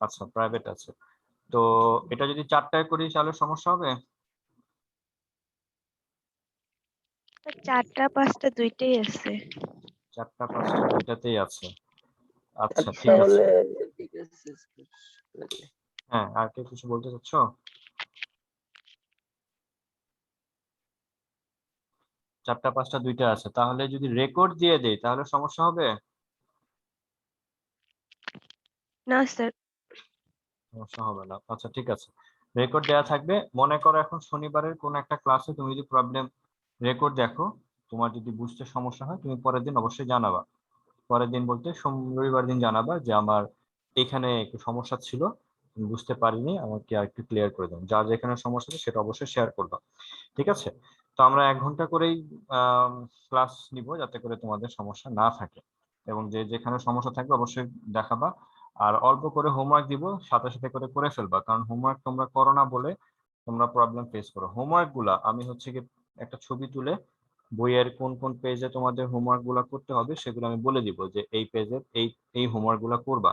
আচ্ছা, প্রাইভেট আছে। তো এটা যদি 4টায় করি তাহলে সমস্যা হবে? 4টা 5টা দুইটাই আছে। 4টা 5টা দুইটাতেই আছে। আচ্ছা, ঠিক আছে। তাহলে ঠিক আছে। হ্যাঁ, আর কেউ কিছু বলতে চাচ্ছ? 4টা 5টা দুইটা আছে, তাহলে যদি রেকর্ড দিয়ে দেই তাহলে সমস্যা হবে? না স্যার। সমস্যা হবে না। আচ্ছা, ঠিক আছে, রেকর্ড দেওয়া থাকবে। মনে করো এখন শনিবারের কোন একটা ক্লাসে তুমি যদি প্রবলেম রেকর্ড দেখো, তোমার যদি বুঝতে সমস্যা হয় তুমি পরের দিন অবশ্যই জানাবা। পরের দিন বলতে রবিবার দিন জানাবা যে আমার এখানে একটু সমস্যা ছিল, আমি বুঝতে পারিনি, আমাকে আর একটু ক্লিয়ার করে দেন। যার যেখানে সমস্যা আছে সেটা অবশ্যই শেয়ার করবা। ঠিক আছে? তো আমরা 1 ঘন্টা করেই ক্লাস নিব, যাতে করে তোমাদের সমস্যা না থাকে, এবং যে যেখানে সমস্যা থাকবে অবশ্যই দেখাবা। আর অল্প করে হোমওয়ার্ক দিব, সাথে সাথে করে ফেলবা, কারণ হোমওয়ার্ক তোমরা করো না বলে তোমরা প্রবলেম ফেস করো। হোমওয়ার্ক গুলা আমি হচ্ছে কি একটা ছবি তুলে বইয়ের কোন কোন পেজে তোমাদের হোমওয়ার্ক গুলা করতে হবে সেগুলো আমি বলে দিব, যে এই পেজের এই এই হোমওয়ার্ক গুলা করবা।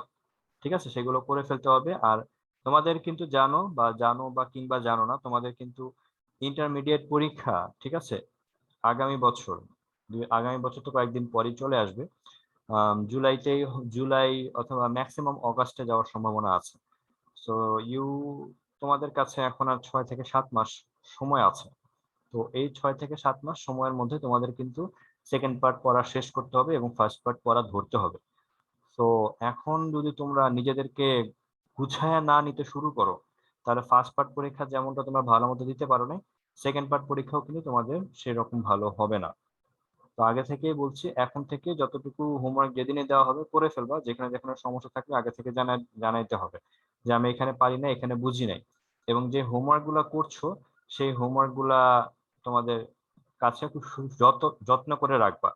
ঠিক আছে? সেগুলো করে ফেলতে হবে। আর তোমাদের কিন্তু জানো বা কিংবা জানো না, তোমাদের কিন্তু ইন্টারমিডিয়েট পরীক্ষা, ঠিক আছে, আগামী বছর, আগামী বছর তো কয়েকদিন পরই চলে আসবে। জুলাই অথবা ম্যাক্সিমাম অগাস্টে যাওয়ার সম্ভাবনা আছে। সো ইউ তোমাদের কাছে এখন আর 6 থেকে 7 মাস সময় আছে। তো এই 6 থেকে 7 মাস সময়ের মধ্যে তোমাদের কিন্তু সেকেন্ড পার্ট পড়া শেষ করতে হবে এবং ফার্স্ট পার্ট পড়া ধরতে হবে। তো এখন যদি তোমরা নিজেদেরকে গুছায়া না নিতে শুরু করো, তাহলে ফার্স্ট পার্ট পরীক্ষা যেমনটা তোমরা ভালো মতো দিতে পারো না, সেকেন্ড পার্ট পরীক্ষাও কিন্তু তোমাদের সেরকম ভালো হবে না। তো আগে থেকেই বলছি, এখন থেকে যতটুকু হোমওয়ার্ক যেদিনে দেওয়া হবে করে ফেলবা। যেখানে যেখানে সমস্যা থাকলে আগে থেকে জানাইতে হবে যে আমি এখানে পারি না, এখানে বুঝি নাই। এবং যে হোমওয়ার্ক গুলা করছো সেই হোমওয়ার্ক গুলা তোমাদের কাছে খুব যত্ন করে রাখবা,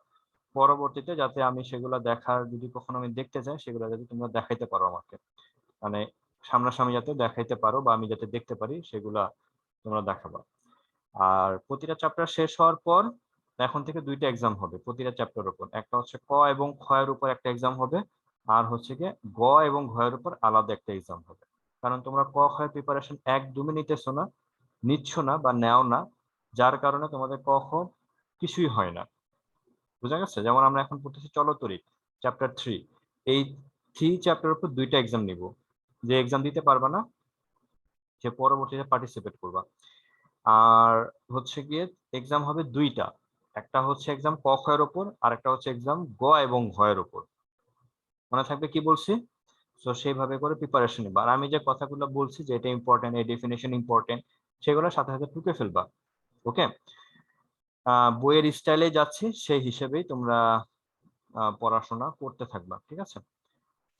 পরবর্তীতে যাতে আমি সেগুলা দেখার, যদি কখনো আমি দেখতে চাই সেগুলো যাতে তোমরা দেখাইতে পারো আমাকে, মানে সামনাসামনি যাতে দেখাইতে পারো বা আমি যাতে দেখতে পারি, সেগুলা তোমরা দেখাবা। আর প্রতিটা চ্যাপ্টার শেষ হওয়ার পর এখন থেকে 2টা এক্সাম হবে প্রতিটা চ্যাপ্টারের উপর। একটা হচ্ছে ক এবং খ এর উপর একটা এক্সাম হবে, আর হচ্ছে গিয়ে গ এবং ঘ এর উপর আলাদা একটা এক্সাম হবে। কারণ তোমরা ক খ এর প্রিপারেশন একদমই নিচ্ছ না বা নেও না, যার কারণে তোমাদের ক খ কিছুই হয় না। বুঝা গেছে? যেমন আমরা এখন পড়তেছি চলতরিৎ চ্যাপ্টার 3, এই 3 চ্যাপ্টারের উপর 2টা এক্সাম নিব। যে এক্সাম দিতে পারবা না সে পরবর্তীতে পার্টিসিপেট করবা। আর হচ্ছে গিয়ে এক্সাম হবে 2টা, একটা হচ্ছে এক্সাম ক খ এর উপর, আর একটা হচ্ছে এক্সাম গ এবং ঘ এর উপর। মনে থাকবে কি বলছি? তো সেইভাবে করে প্রিপারেশন নিবা। আর আমি যে কথাগুলো বলছি যে এটা ইম্পর্টেন্ট, এই ডেফিনেশন ইম্পর্টেন্ট, সেগুলো সাথে সাথে টুকে ফেলবা। ওকে? বইয়ের স্টাইলে যাচ্ছি সেই হিসেবেই তোমরা পড়াশোনা করতে থাকবা। ঠিক আছে?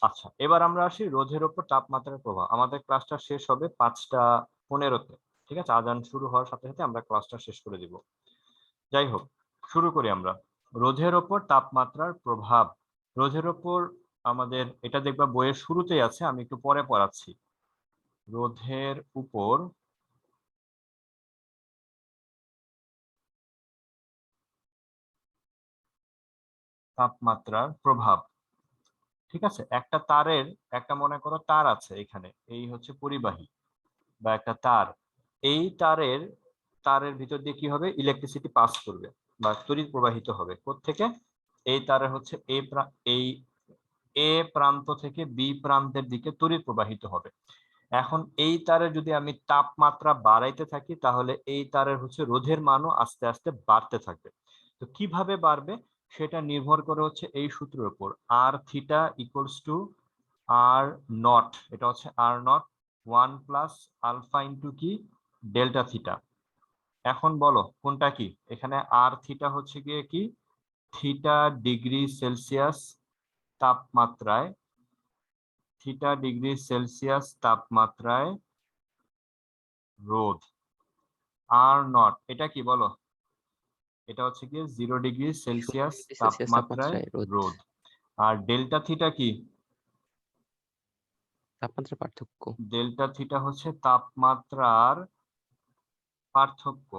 আচ্ছা, এবার আমরা আসি রোধের উপর তাপমাত্রার প্রভাব। আমাদের ক্লাসটা শেষ হবে 5টা 15-তে। ঠিক আছে? আজান শুরু হওয়ার সাথে সাথে আমরা ক্লাসটা শেষ করে দিব। যাই হোক, শুরু করি আমরা। রোধের ওপর তাপমাত্রার প্রভাব। রোধের ওপর আমাদের এটা দেখবা বইয়ের শুরুতেই আছে, আমি একটু পরে পড়াচ্ছি। রোধের উপর তাপমাত্রার প্রভাব। ঠিক আছে? একটা মনে করো তার আছে এখানে, এই হচ্ছে পরিবাহী বা একটা তার। এই তারের ভিতর দিয়ে কি হবে? ইলেকট্রিসিটি পাস করবে বা তড়িৎ প্রবাহিত হবে। কোত্থেকে? এই তারের হচ্ছে এই এ প্রান্ত থেকে বি প্রান্তের দিকে তড়িৎ প্রবাহিত হবে। এখন এই তারের যদি আমি তাপমাত্রা বাড়াইতে থাকি, তাহলে এই তারের হচ্ছে রোধের মানও আস্তে আস্তে বাড়তে থাকবে। তো কিভাবে বাড়বে সেটা নির্ভর করে হচ্ছে এই সূত্রের উপর, আর theta equals to R not. এটা হচ্ছে R not 1 plus alpha into কি? Delta theta. এখন বলো কোনটা কি? এখানে আর থিটা হচ্ছে গিয়ে কি? থিটা ডিগ্রি সেলসিয়াস তাপমাত্রায়, থিটা ডিগ্রি সেলসিয়াস তাপমাত্রায় রোধ। আর নট এটা কি বলো? এটা হচ্ছে কি 0 ডিগ্রি সেলসিয়াস 0 ডিগ্রি সেলসিয়াস তাপমাত্রায় তাপমাত্রায় রোদ। রোধ। আর ডেল্টা থিটা কি? তাপমাত্রার পার্থক্য। ডেল্টা থিটা হচ্ছে তাপমাত্রার পার্থক্য।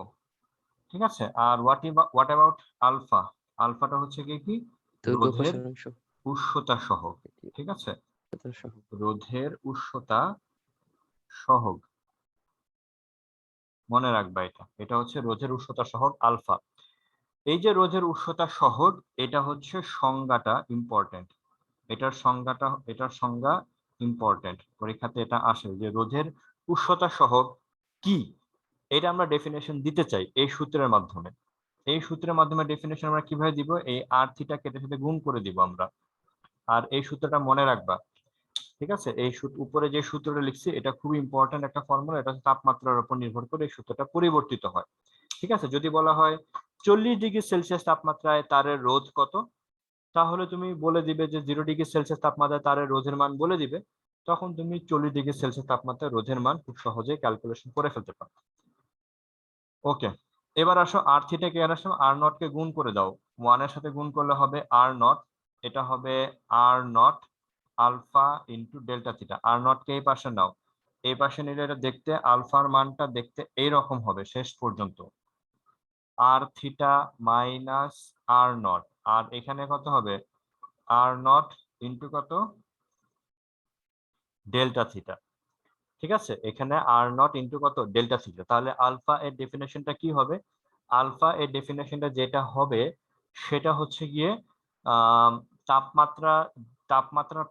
ঠিক আছে? আর হোয়াট অ্যাবাউট আলফা? আলফাটা হচ্ছে কি দৈর্ঘ্য রোধের প্রসারাংশ। উষ্ণতা সহ। ঠিক আছে? উচ্চতা সহগ। রোধের উচ্চতা সহগ। মনে রাখবা এটা হচ্ছে রোধের উচ্চতা সহগ আলফা। এই যে রোধের উচ্চতা সহগ, এটা হচ্ছে সংজ্ঞাটা ইম্পর্টেন্ট। এটার সংজ্ঞা ইম্পর্টেন্ট, পরীক্ষাতে এটা আসে যে রোধের উচ্চতা সহগ কি। এটা আমরা ডেফিনেশন দিতে চাই এই সূত্রের মাধ্যমে। এই সূত্রের মাধ্যমে ডেফিনেশন আমরা কিভাবে দিব, এই আর থিটা কেটে সাথে গুণ করে দিব আমরা। আর এই সূত্রটা মনে রাখবা, ঠিক আছে? এই উপরে যে সূত্রটা লিখছি এটা খুব ইম্পর্টেন্ট একটা ফর্মুলা, এটা তাপমাত্রার উপর নির্ভর করে এই সূত্রটা পরিবর্তিত হয়। ঠিক আছে, যদি বলা হয় 40 ডিগ্রি সেলসিয়াস তাপমাত্রায় তারের রোধ কত, তাহলে তুমি বলে দিবে যে 0 ডিগ্রি সেলসিয়াস তাপমাত্রায় তারের রোধের মান বলে দিবে। তখন তুমি 40 ডিগ্রি সেলসিয়াস তাপমাত্রায় রোধের মান খুব সহজেই ক্যালকুলেশন করে ফেলতে পারো। ওকে, এবার আসো আর থিটা কে আর নট কে গুণ করে দাও। 1 এর সাথে গুণ করলে হবে আর নট, এটা হবে R not alpha into delta theta. R not কে এই পাশে নাও, এই পাশে নিলে এটা দেখতে আলফার মানটা দেখতে এইরকম হবে শেষ পর্যন্ত, আর থিটা মাইনাস আর নট। আর এখানে কত হবে, আর নট ইনটু কত, ডেল্টা থিটা। ঠিক আছে, এখানে আর নট ইনটু কত, ডেল্টা থিটা। তাহলে আলফা এর ডেফিনেশনটা কি হবে, আলফা এর ডেফিনেশনটা যেটা হবে সেটা হচ্ছে গিয়ে আহ তাপমাত্রা তাপমাত্রার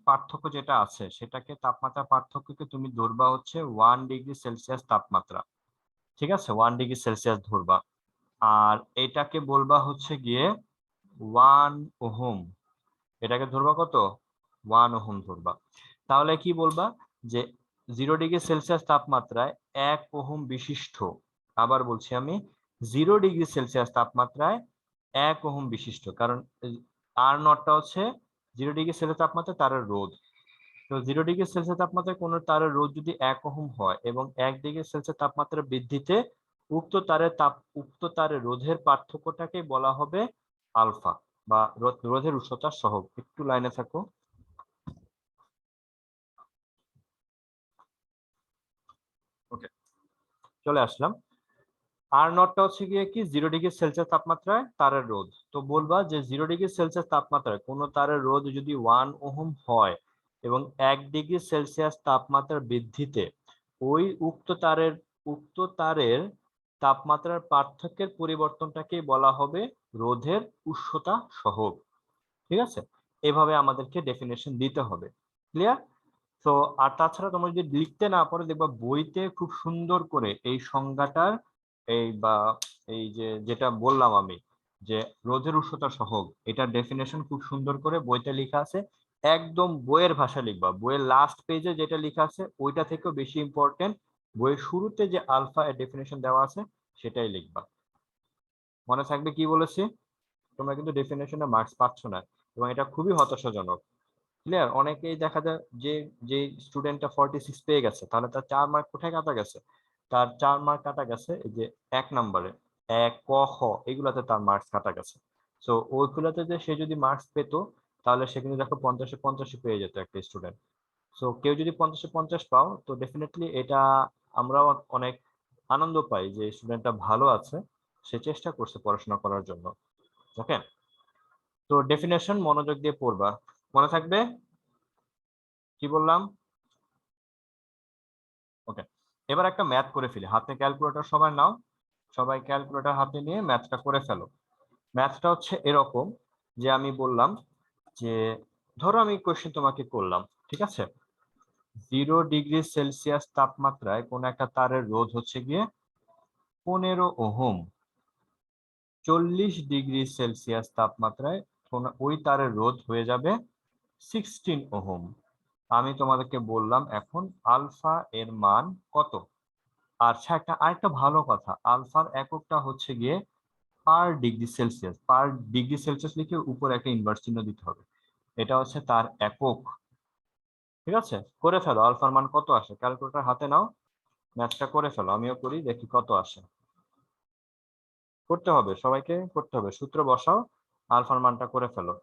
পার্থক্য যেটা আছে সেটাকে, তাপমাত্রার পার্থক্যকে তুমি ধরবা হচ্ছে 1 ডিগ্রি সেলসিয়াস তাপমাত্রা। ঠিক আছে, 1 ডিগ্রি সেলসিয়াস ধরবা। আর এটাকে বলবা হচ্ছে গিয়ে 1 ওহম। এটাকে ধরবা কত, 1 ওহম ধরবা। তাহলে কি বলবা যে 0 ডিগ্রি সেলসিয়াস তাপমাত্রায় 1 ওহম বিশিষ্ট, আবার বলছি আমি, 0 ডিগ্রি সেলসিয়াস তাপমাত্রায় 1 ওহম বিশিষ্ট, কারণ আর নটটা হচ্ছে 0 ডিগ্রি সেলসিয়াস তাপমাত্রায় তারের রোধ। তো 0 ডিগ্রি সেলসিয়াস তাপমাত্রায় কোন তারের রোধ যদি 1 ওহম হয় এবং 1 ডিগ্রি সেলসিয়াস তাপমাত্রা বৃদ্ধিতে উক্ত তারের রোধের পার্থক্যটাকে বলা হবে আলফা বা রোধের উচ্চতা সহগ। একটু লাইনে থাকো। ওকে, চলে আসলাম। আর নটটা হচ্ছে গিয়ে কি, 0 ডিগ্রি সেলসিয়াস তাপমাত্রায় তারের রোধ। তো বলবা যে 0 ডিগ্রি সেলসিয়াস তাপমাত্রায় কোন তারের রোধ যদি 1 ওহম হয় এবং 1 ডিগ্রি সেলসিয়াস তাপমাত্রা বৃদ্ধিতে ওই উক্ত তারের তাপমাত্রার পার্থক্যের পরিবর্তনটাকে বলা হবে রোধের উষ্ণতা সহগ। ঠিক আছে, এভাবে আমাদেরকে ডেফিনেশন দিতে হবে। ক্লিয়ার? তো আর তাছাড়া তোমরা যদি লিখতে না পারো, দেখবা বইতে খুব সুন্দর করে এই সংজ্ঞাটার এই যে যেটা বললাম আমি, যে রোধের উষ্ণতা সহগ, এটার ডেফিনেশন খুব সুন্দর করে বইতে লেখা আছে। একদম বইয়ের ভাষা লিখবা, বইয়ের লাস্ট পেজে যেটা লেখা আছে ওইটা থেকেও বেশি ইম্পর্টেন্ট বইয়ের শুরুতে যে আলফা এর ডেফিনেশন দেওয়া আছে সেটাই লিখবা। মনে থাকবে কি বলেছি? তোমরা কিন্তু ডেফিনেশনে মার্কস পাচ্ছ না এবং এটা খুবই হতাশাজনক। ক্লিয়ার? অনেকেই দেখা যায় যে যে স্টুডেন্টটা 46 পেয়ে গেছে, তাহলে তার 4 মার্ক কোথায় কাটা গেছে, তার 4 মার্ক কাটা গেছে এই যে 1 নম্বরে, এক ক খ এগুলাতে তার মার্কস কাটা গেছে। সো ওইগুলাতে যে সে যদি মার্কস পেতো তাহলে সে কিন্তু দেখো 50-এ 50 পেয়ে যেত একটা স্টুডেন্ট। সো কেউ যদি 50-এ 50 পাও তো ডেফিনেটলি এটা আমরাও অনেক আনন্দ পাই যে স্টুডেন্টটা ভালো আছে, সে চেষ্টা করছে পড়াশোনা করার জন্য। ওকে, তো ডেফিনেশন মনোযোগ দিয়ে পড়বা, মনে থাকবে কি বললাম? ওকে, এবার একটা ম্যাথ করে ফেলি। হাতে ক্যালকুলেটর সবাই নাও, সবাই ক্যালকুলেটর হাতে নিয়ে ম্যাথটা করে ফেলো। ম্যাথটা হচ্ছে এরকম যে আমি বললাম যে ধরো আমি কোশ্চেন তোমাকে করলাম, ঠিক আছে, 0 ডিগ্রি সেলসিয়াস তাপমাত্রায় কোন একটা তারের রোধ হচ্ছে গিয়ে 15 ওহম, 40 ডিগ্রি সেলসিয়াস তাপমাত্রায় ওই তারের রোধ হয়ে যাবে 16 ওহম। আমি তোমাদেরকে বললাম এখন আলফা এর মান কত। আচ্ছা, আরেকটা ভালো কথা, আলফার এককটা হচ্ছে গিয়ে পার ডিগ্রি সেলসিয়াস। পার ডিগ্রি সেলসিয়াস লিখে উপরে একটা ইনভার্স চিহ্ন দিতে হবে, এটা হচ্ছে তার একক। ঠিক আছে, করে ফেলো, আলফার মান কত আসে, ক্যালকুলেটর হাতে নাও, ম্যাথটা করে ফেলো, আমিও করি দেখি কত আসে। করতে হবে, সবাইকে করতে হবে, সূত্র বসাও, আলফার মানটা করে ফেলো।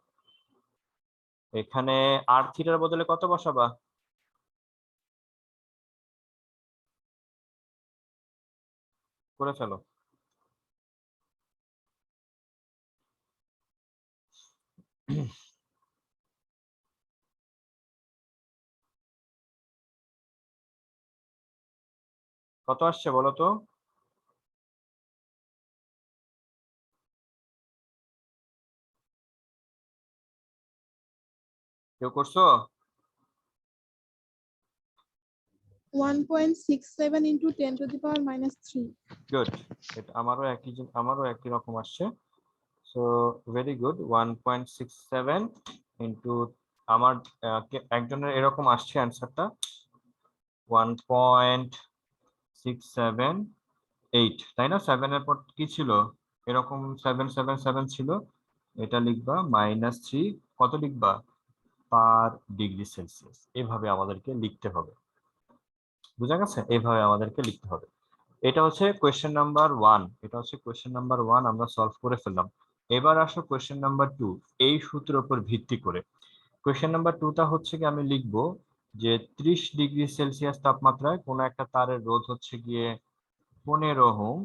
এখানে আর থিটার বদলে কত বসাবা? করে ফেলো। কত আসছে বলো তো? কেউ করছো? 1.67 into 10 to the power minus 3. Good. এটা আমারও একই রকম আসছে। So very good. 1.67 ইন্টু আমার একজনের এরকম আসছে অ্যান্সারটা 1.678, তাই না? 7 এর পর কি ছিল? এরকম 777 ছিল। এটা লিখবা -3, কত লিখবা? পার ডিগ্রি সেলসিয়াস। এভাবে আমাদেরকে লিখতে হবে, বুঝা গেছে? এভাবে আমাদেরকে লিখতে হবে। এটা হচ্ছে কোয়েশ্চেন নাম্বার 1, এটা হচ্ছে কোয়েশ্চেন নাম্বার 1 আমরা সলভ করে ফেললাম। এবার আসো কোয়েশ্চেন নাম্বার 2 এই সূত্রের উপর ভিত্তি করে। কোয়েশ্চেন নাম্বার 2টা হচ্ছে কি আমি লিখবো যে 30 ডিগ্রি সেলসিয়াস তাপমাত্রায় কোনো একটা তারের রোধ হচ্ছে গিয়ে 15 ওহম,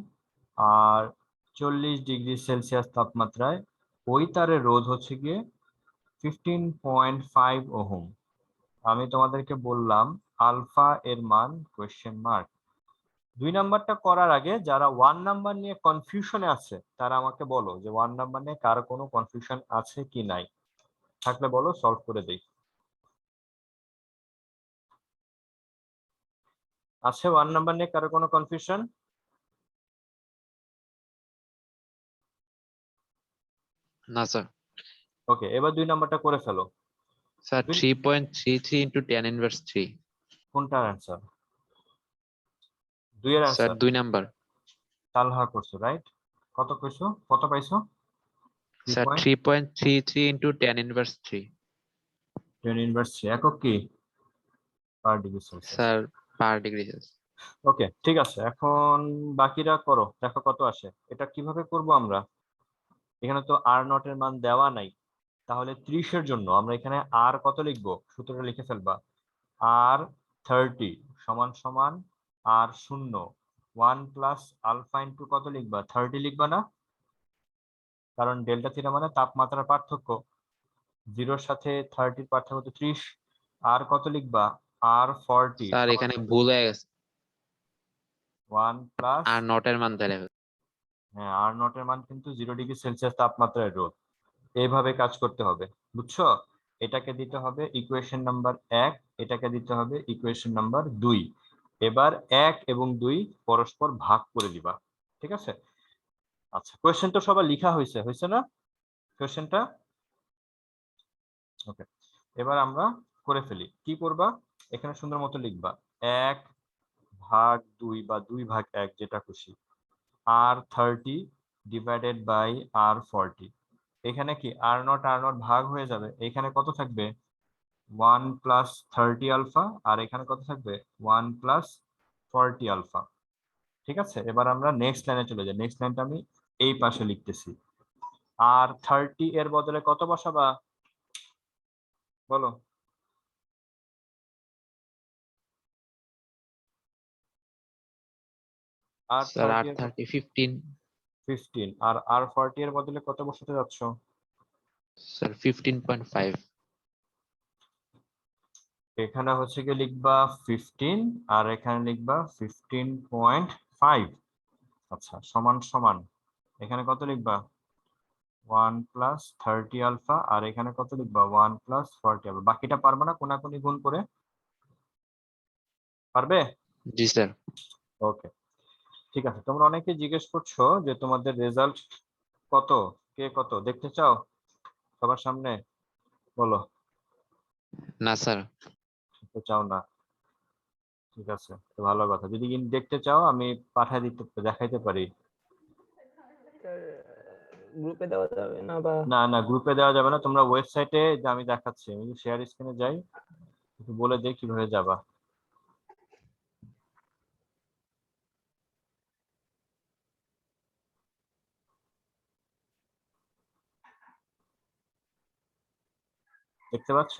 আর 40 ডিগ্রি সেলসিয়াস তাপমাত্রায় ওই তারের রোধ হচ্ছে গিয়ে 15.5 ওহম। আমি তোমাদেরকে বললাম আলফা এর মান কোয়েশ্চেন মার্ক। 2 নাম্বারটা করার আগে যারা 1 নাম্বার নিয়ে কনফিউশনে আছে তারা আমাকে বলো যে 1 নাম্বার নিয়ে কারো কোনো কনফিউশন আছে কি নাই, থাকলে বলো, সলভ করে দেই। আছে 1 নাম্বার নিয়ে কারো কোনো কনফিউশন? না স্যার। ওকে, এবার 2 নাম্বারটা করে ফেলো। Sir 3.33 into 10 inverse 3। কোনটার অ্যান্সার? 2 এর স্যার অ্যান্সার 2 নাম্বার। তালহা করছো, রাইট? কত কইছো, কত পাইছো? Sir 3.33 into 10 inverse 3। 10 ইনভার্স একক কি? Per degree Celsius. Sir per degree Celsius. Okay, ঠিক আছে। এখন বাকিরা করো, দেখো কত আসে। এটা কিভাবে করব আমরা? এখানে তো আর নট এর মান দেওয়া নাই, তাহলে 30 এর জন্য আমরা এখানে আর কত লিখবো? সূত্রটা লিখে ফেলবা। আর 30 সমান সমান আর 0 1 প্লাস আলফা ইন্টু কত লিখবা? 30 লিখবা না? কারণ ডেল্টা থিটা মানে তাপমাত্রার পার্থক্য, 0-র সাথে 30-র পার্থক্য তো 30। আর কত লিখবা? আর 40 স্যার এখানে ভুল হয়ে গেছে, 1 প্লাস, আর নট এর মান ধরে। হ্যাঁ আর নট এর মান কিন্তু 0 ডিগ্রি সেলসিয়াস তাপমাত্রায় রোধ। এইভাবে কাজ করতে হবে, বুঝছো? এটাকে দিতে হবে ইকুয়েশন নাম্বার 1, এটাকে দিতে হবে ইকুয়েশন নাম্বার 2। এবার 1 এবং 2 পরস্পর ভাগ করে দিবা, ঠিক আছে? আচ্ছা, কোয়েশ্চেন তো সবার লেখা হয়েছে, হয়েছে না কোয়েশ্চেনটা? ওকে, এবার আমরা করে ফেলি। কি করবা? এখানে সুন্দর মতো লিখবা 1/2 বা 2/1 যেটা খুশি, আর 30 ডিভাইডেড বাই আর 40। এখানে কি আর নট ভাগ হয়ে যাবে, এখানে কত থাকবে? 1 প্লাস 30 আলফা, আর এখানে কত থাকবে? 1 প্লাস 40 আলফা। ঠিক আছে, এবার আমরা নেক্সট লাইনে চলে যাই। নেক্সট লাইনটা আমি এই পাশে লিখতেছি। আর 30 এর বদলে কত বসাবা বলো? আর স্যার 30 আর এর 30 15। 15, আর 40 এর বদলে কত বসাতে যাচ্ছ? স্যার 15.5। এখানে হচ্ছে কি লিখবা 15, আর এখানে লিখবা 15.5। আচ্ছা, সমান সমান এখানে কত লিখবা? 1 প্লাস 30 আলফা, আর এখানে কত লিখবা? 1 প্লাস 40 আলফা। বাকিটা পারবে না কোনাকুনি গুণ করে? পারবে? জি স্যার। ওকে, ঠিক আছে। তোমরা অনেকে জিজ্ঞেস করছো যে তোমাদের রেজাল্ট কত, কে কত দেখতে চাও সবার সামনে? বলো। না স্যার। দেখতে চাও না? ঠিক আছে, তো ভালো কথা। যদি কিন্তু দেখতে চাও আমি পাঠিয়ে দেখাইতে পারি। গ্রুপে দেওয়া যাবে না বা না না, গ্রুপে দেওয়া যাবে না। তোমরা ওয়েবসাইটে আমি দেখাচ্ছি, আমি শেয়ার স্ক্রিনে যাই, একটু বলে দিই কিভাবে যাবা। দেখতে পাচ্ছ?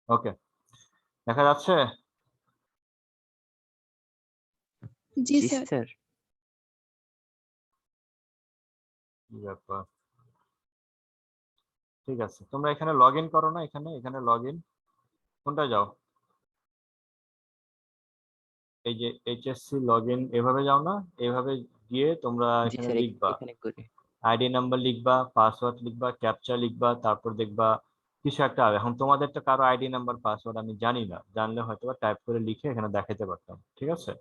ওকে, দেখা যাচ্ছে? জি জি স্যার। স্যার। কি ব্যাপার? ঠিক আছে, তোমরা এখানে লগ ইন করো না, এখানে লগ ইন কোনটা যাও, এই যে এইচএসসি লগ ইন এভাবে যাও না, এভাবে গিয়ে তোমরা জি এখানে স্যার, লিখবা, এখানে করি। আইডি নাম্বার লিখবা, পাসওয়ার্ড লিখবা, ক্যাপচা লিখবা, তারপর দেখবা কিছু একটা হবে। এখন তোমাদের তো কারো আইডি নাম্বার পাসওয়ার্ড আমি জানি না, জানলে হয়তো টাইপ করে লিখে এখানে দেখাতে পারতাম, ঠিক আছে।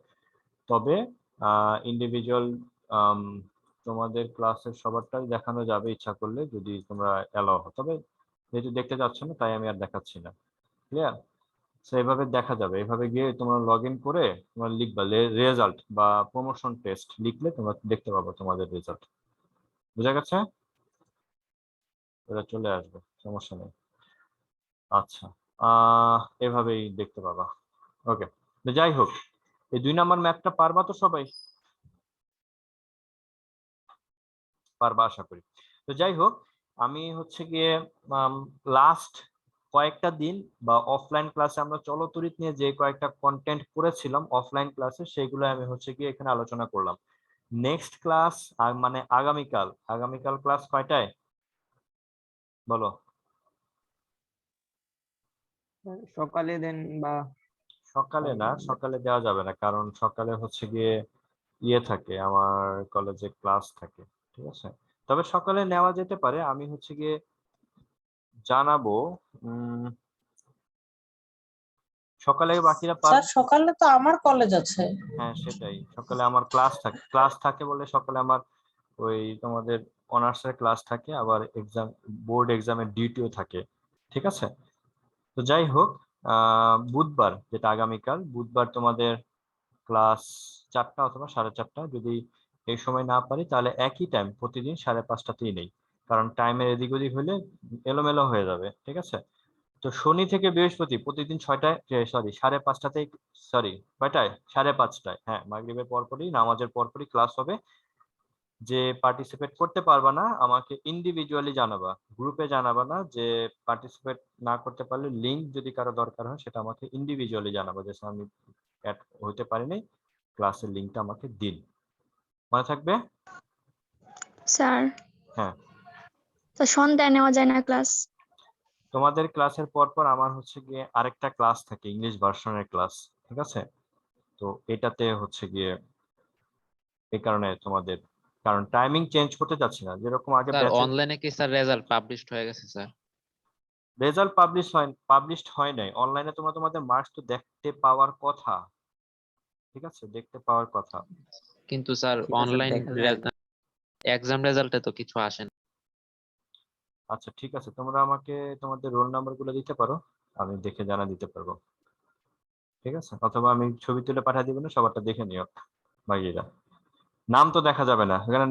তবে ইন্ডিভিজুয়াল তোমাদের ক্লাসের সবারটাই দেখানো যাবে ইচ্ছা করলে, যদি তোমরা অ্যালাউ হয়। তবে যেহেতু দেখতে যাচ্ছ না তাই আমি আর দেখাচ্ছি না, ক্লিয়ার। সো এভাবে দেখা যাবে, এভাবে গিয়ে তোমরা লগ ইন করে তোমরা লিখবা রেজাল্ট বা প্রমোশন টেস্ট লিখলে তোমরা দেখতে পাবো তোমাদের রেজাল্ট। বুঝা গেছে? এটা চলে আসবে, সমস্যা নেই। আচ্ছা, এভাবেই দেখতে পাবা। ওকে, যাই হোক, এই 2 নাম্বার ম্যাথটা পারবা তো সবাই? পারবা আশা করি। তো যাই হোক, আমি হচ্ছে গিয়ে লাস্ট কয়েকটা দিন বা অফলাইন ক্লাসে আমরা চলতরিৎ নিয়ে যে কয়েকটা কন্টেন্ট করেছিলাম অফলাইন ক্লাসে, সেগুলো আমি হচ্ছে গিয়ে এখানে আলোচনা করলাম। নেক্সট ক্লাস মানে আগামীকাল ক্লাস কয়টায় বলো? সকালে দেন বা সকালে না, সকালে দেওয়া যাবে না, কারণ সকালে হচ্ছে গিয়ে ইয়ে থাকে, আমার কলেজে ক্লাস থাকে, ঠিক আছে। তবে সকালে নেওয়া যেতে পারে, আমি হচ্ছে গিয়ে জানাবো। সকালে বাকিরা স্যার পারবে? সকালে তো আমার কলেজ আছে। হ্যাঁ সেটাই, সকালে আমার ক্লাস থাকে বলে সকালে আমার ওই তোমাদের অনার্সের ক্লাস থাকে, আবার এক্সাম, বোর্ড এক্সামের ডিউটিও থাকে, ঠিক আছে। তো যাই হোক, বুধবার যেটা আগামীকাল বুধবার তোমাদের ক্লাস 4টা অথবা 4:30, যদি এই সময় না পারি তাহলে একই টাইম প্রতিদিন 5:30টাতেই নেই, কারণ টাইমের এদিক ওদিক হলে এলোমেলো হয়ে যাবে, ঠিক আছে। তো শনি থেকে বৃহস্পতি প্রতিদিন 6টায়, সরি 5:30টাতেই, সরি কয়টায়, 5:30টায়, হ্যাঁ মাগরিবের পরপরই, নামাজের পরপরই ক্লাস হবে। যে পার্টিসিপেট করতে পারবা না আমাকে ইন্ডিভিজুয়ালি জানাবা, গ্রুপে জানাবা না। যে পার্টিসিপেট না করতে পারলে লিংক যদি কারো দরকার হয় সেটা আমাকে ইন্ডিভিজুয়ালি জানাবা, যে স্যার আমি অ্যাড হইতে পারিনি, ক্লাসের লিংকটা আমাকে দিন, মনে থাকবে? স্যার, হ্যাঁ, তো সন্ধ্যায় নেওয়া যায় না ক্লাস? তোমাদের ক্লাসের পর আমার হচ্ছে গিয়ে আরেকটা ক্লাস থাকে, ইংলিশ ভার্সনের ক্লাস, ঠিক আছে। তো এটাতে হচ্ছে গিয়ে এই কারণে তোমাদের, কারণ টাইমিং চেঞ্জ করতে চাচ্ছি না, যেরকম আগে স্যার ব্যাচে অনলাইনে কি স্যার রেজাল্ট পাবলিশড হয়ে গেছে স্যার? রেজাল্ট পাবলিশড হয় নাই। অনলাইনে তোমরা তোমাদের মার্কস তো দেখতে পাওয়ার কথা, ঠিক আছে, দেখতে পাওয়ার কথা। কিন্তু স্যার ঠিক আছে, অনলাইন দেখা যায়। এক্সাম রেজাল্টে তো কিছু আসে না। আচ্ছা ঠিক আছে, তোমরা আমাকে তোমাদের রোল নাম্বার গুলো দিতে পারো, আমি দেখে জানা দিতে পারবো, ঠিক আছে। অথবা আমি ছবি তুলে পাঠিয়ে দিব, না সবারটা দেখে নিও ভাইয়েরা। নাম তো দেখা যাবে না এখানে,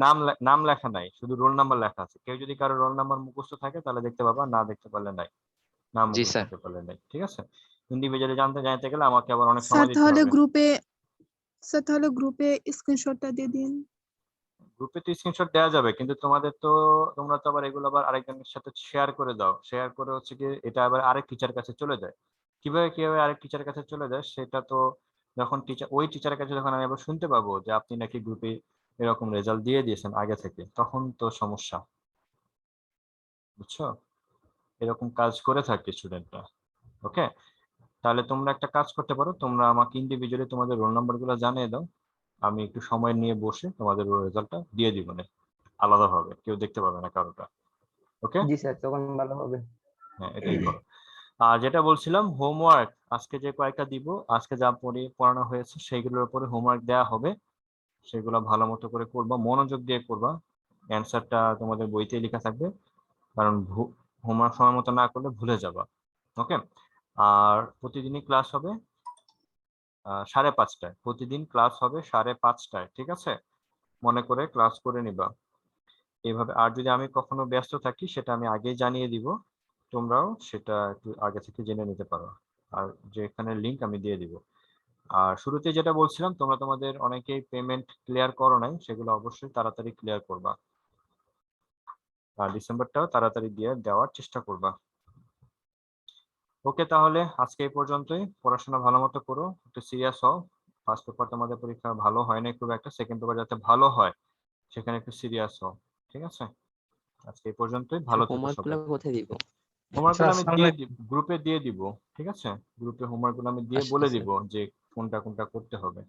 নাম লেখা নাই, শুধু রোল নাম্বার লেখা আছে। কেউ যদি কারো রোল নাম্বার মুখস্থ থাকে তাহলে দেখতে পাবা, না দেখতে পারলে নাই, নাম জি মুখস্থ স্যার। থাকতে পারলে নাই, ঠিক আছে। ইন্ডিভিজুয়ালি জানতে গেলে আমাকে আবার অনেক স্যার সময় দিতে তাহলে হবে। গ্রুপে স্ক্রিনশটটা দিয়ে দিন। গ্রুপে তো স্ক্রিনশট দেওয়া যাবে, কিন্তু তোমরা তো আবার এগুলো আবার আরেকজনের সাথে শেয়ার করে দাও, শেয়ার করে হচ্ছে কি এটা আবার আরেক টিচার কাছে চলে যায়। কিভাবে আরেক টিচার কাছে চলে যায় সেটা তো, যখন ওই টিচারের কাছে যখন আমি আবার শুনতে পাবো যে আপনি নাকি গ্রুপে এরকম রেজাল্ট দিয়ে দিয়েছেন আগে থেকে, তখন তো সমস্যা, বুঝছো। এরকম কাজ করে থাকে স্টুডেন্টরা। ওকে, তাহলে তোমরা একটা কাজ করতে পারো, তোমরা আমাকে ইন্ডিভিজুয়ালি তোমাদের রোল নাম্বার গুলো জানিয়ে দাও, আমি একটু সময় নিয়ে বসে তোমাদের রেজাল্টটা দিয়ে দিব না, আলাদাভাবে কেউ দেখতে পাবে না কারোটা। ওকে, জি স্যার, তখন ভালো হবে। হ্যাঁ এটাই করো। আর যেটা বলছিলাম, হোমওয়ার্ক আজকে যে কয়েকটা দিব, আজকে যা পড়ানো হয়েছে সেইগুলোর উপরে হোমওয়ার্ক দেওয়া হবে, সেগুলো ভালো মতো করে করবা, মনোযোগ দিয়ে করবা। অ্যান্সারটা তোমাদের বইতেই লেখা থাকবে, কারণ হোমওয়ার্ক সময় মতো না করলে ভুলে যাবা। ওকে, আর প্রতিদিনই ক্লাস হবে 5:30টায়, প্রতিদিন ক্লাস হবে 5:30টায়, ঠিক আছে। মনে করে ক্লাস করে নিবা এভাবে। আর যদি আমি কখনো ব্যস্ত থাকি সেটা আমি আগেই জানিয়ে দিব, তোমরাও সেটা একটু আগে থেকে জেনে নিতে পারো, আর যেখানে লিংক আমি দিয়ে দিব। আর শুরুতে যেটা বলছিলাম, তোমরা তোমাদের অনেকেই পেমেন্ট ক্লিয়ার করো নাই, সেগুলো অবশ্যই তাড়াতাড়ি ক্লিয়ার করবা, আর ডিসেম্বরটাও তাড়াতাড়ি দিয়ে দেওয়ার চেষ্টা করবা। ওকে, তাহলে আজকে এই পর্যন্তই। পড়াশোনা ভালো মতো করো, একটু সিরিয়াস হও। ফার্স্ট পেপার তোমাদের পরীক্ষা ভালো হয় না খুব একটা, সেকেন্ড পেপার যাতে ভালো হয় সেখানে একটু সিরিয়াস হও, ঠিক আছে, আজকে এই পর্যন্তই। ভালো থেকো হোমওয়ার্ক সবাই। গুলো কোথায় দিব? হোমওয়ার্কগুলো আমি আসসালামু দিয়ে আলাইকুম। গ্রুপে দিয়ে দিব, ঠিক আছে? গ্রুপে হোমওয়ার্কগুলো আমি দিয়ে আচ্ছা, বলে স্যার। দিব যে কোনটা কোনটা করতে হবে।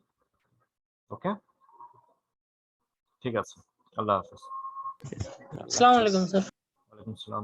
ওকে, ঠিক আছে, আল্লাহ হাফেজ। আল্লাহ আসসালামু হাফেজ। আলাইকুম স্যার। ওয়ালাইকুম আসসালাম।